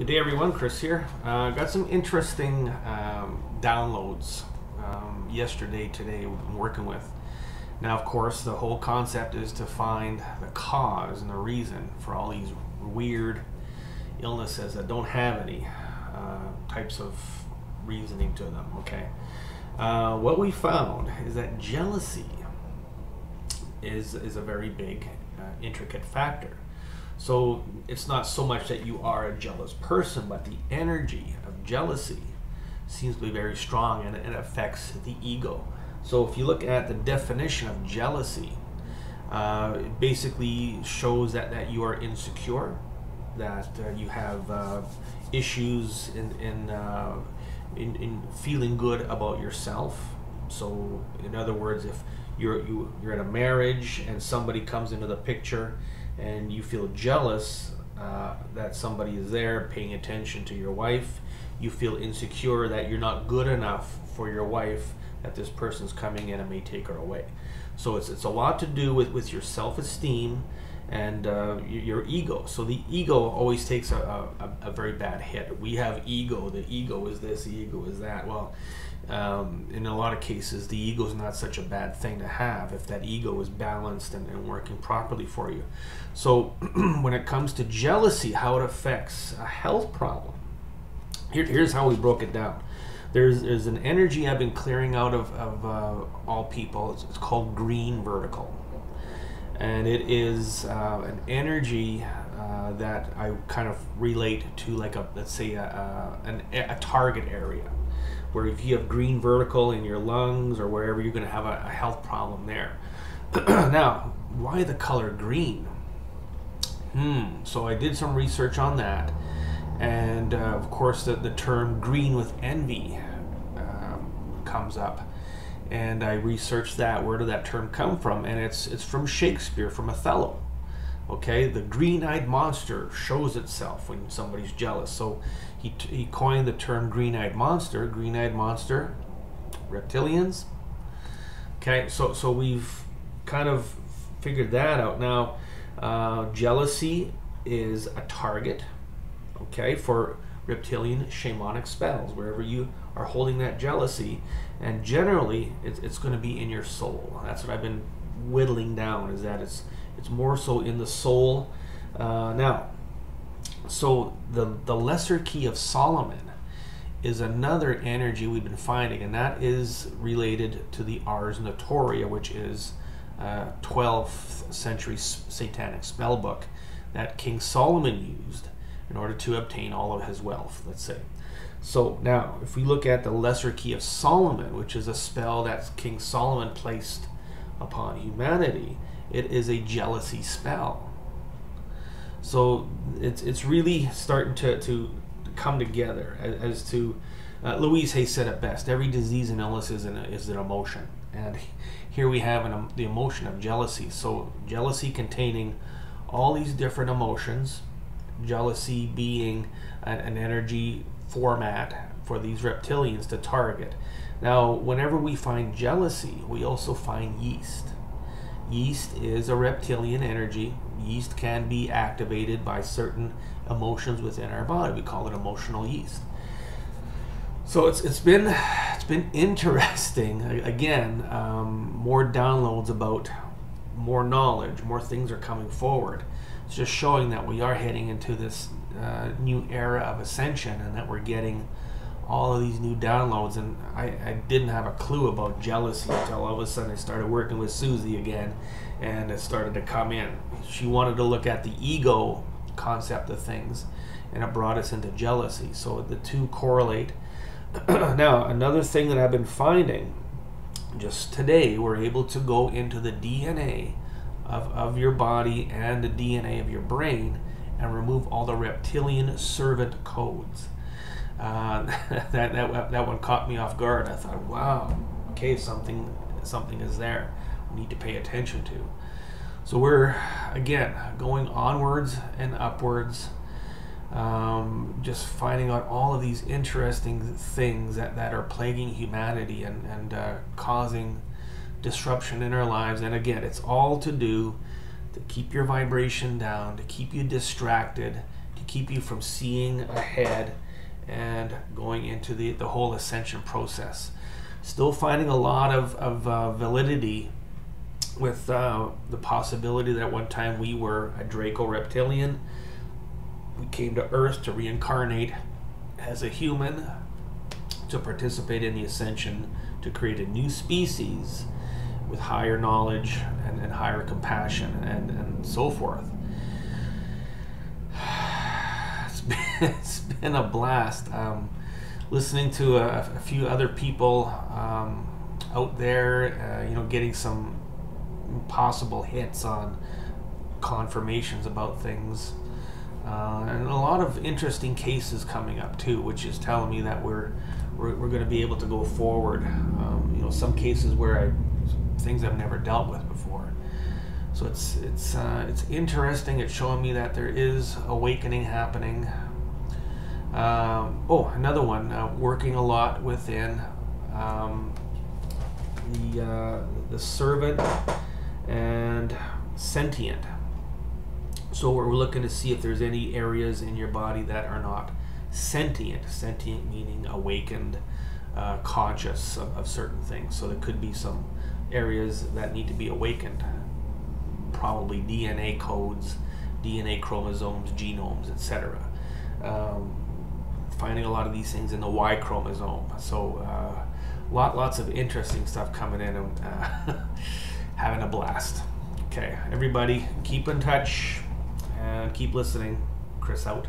Good day, everyone. Chris here. Got some interesting downloads yesterday, today we've been working with. Now, of course, the whole concept is to find the cause and the reason for all these weird illnesses that don't have any types of reasoning to them, okay? What we found is that jealousy is a very big, intricate factor. So it's not so much that you are a jealous person, but the energy of jealousy seems to be very strong, and it affects the ego. So if you look at the definition of jealousy, it basically shows that you are insecure, that you have issues in feeling good about yourself. So in other words, if you're in a marriage and somebody comes into the picture and you feel jealous that somebody is there paying attention to your wife, you feel insecure that you're not good enough for your wife, that this person's coming in and may take her away. So it's a lot to do with your self-esteem and your ego. So the ego always takes a very bad hit. We have ego, the ego is this, the ego is that. Well, in a lot of cases, the ego is not such a bad thing to have if that ego is balanced and working properly for you. So when it comes to jealousy, how it affects a health problem, here's how we broke it down. There's an energy I've been clearing out of all people. It's called green vertical. And it is an energy that I kind of relate to, like let's say a target area, where if you have green vertical in your lungs or wherever, you're going to have a health problem there. Now, why the color green? So I did some research on that, and of course the term green with envy comes up, and I researched that. Where did that term come from? And it's from Shakespeare, from Othello. Okay, the green-eyed monster shows itself when somebody's jealous. So he coined the term green-eyed monster. Green-eyed monster, reptilians. Okay, so we've kind of figured that out. Now, jealousy is a target, okay, for reptilian shamanic spells, wherever you are holding that jealousy, and generally it's going to be in your soul. That's what I've been whittling down, is that it's more so in the soul. Now, so the lesser key of Solomon is another energy we've been finding, and that is related to the Ars Notoria, which is 12th century satanic spell book that King Solomon used in order to obtain all of his wealth, let's say. So now, if we look at the lesser key of Solomon, which is a spell that King Solomon placed upon humanity, it is a jealousy spell. So it's really starting to come together as to, Louise Hay said it best, every disease and illness is an emotion. And here we have the emotion of jealousy. So jealousy containing all these different emotions, jealousy being an energy format for these reptilians to target. Now, whenever we find jealousy, we also find yeast. Yeast is a reptilian energy. Yeast can be activated by certain emotions within our body. We call it emotional yeast. So it's been interesting. Again, more downloads about more knowledge, more things are coming forward. It's just showing that we are heading into this new era of ascension, and that we're getting all of these new downloads. And I didn't have a clue about jealousy until all of a sudden I started working with Susie again, and it started to come in. She wanted to look at the ego concept of things, and it brought us into jealousy. So the two correlate. Now, another thing that I've been finding, just today, we're able to go into the DNA of your body and the DNA of your brain and remove all the reptilian servant codes. That one caught me off guard. I thought, wow, okay, something is there we need to pay attention to. So we're, again, going onwards and upwards, just finding out all of these interesting things that are plaguing humanity and causing disruption in our lives. And again, it's all to do to keep your vibration down, to keep you distracted, to to keep you from seeing ahead and going into the whole ascension process. Still finding a lot of validity with the possibility that one time we were a Draco Reptilian. We came to Earth to reincarnate as a human, to participate in the ascension, to create a new species with higher knowledge and higher compassion and so forth. It's been a blast. Listening to a few other people out there, getting some possible hits on confirmations about things, and a lot of interesting cases coming up too, which is telling me that we're going to be able to go forward. Some cases where things I've never dealt with before. So it's interesting. It's showing me that there is awakening happening. Another one, working a lot within the servant and sentient. So we're looking to see if there's any areas in your body that are not sentient. Sentient meaning awakened, conscious of certain things. So there could be some areas that need to be awakened. Probably DNA codes, DNA chromosomes, genomes, etc. Finding a lot of these things in the Y chromosome. So lots of interesting stuff coming in, and having a blast. Okay, everybody, keep in touch and keep listening. Chris out.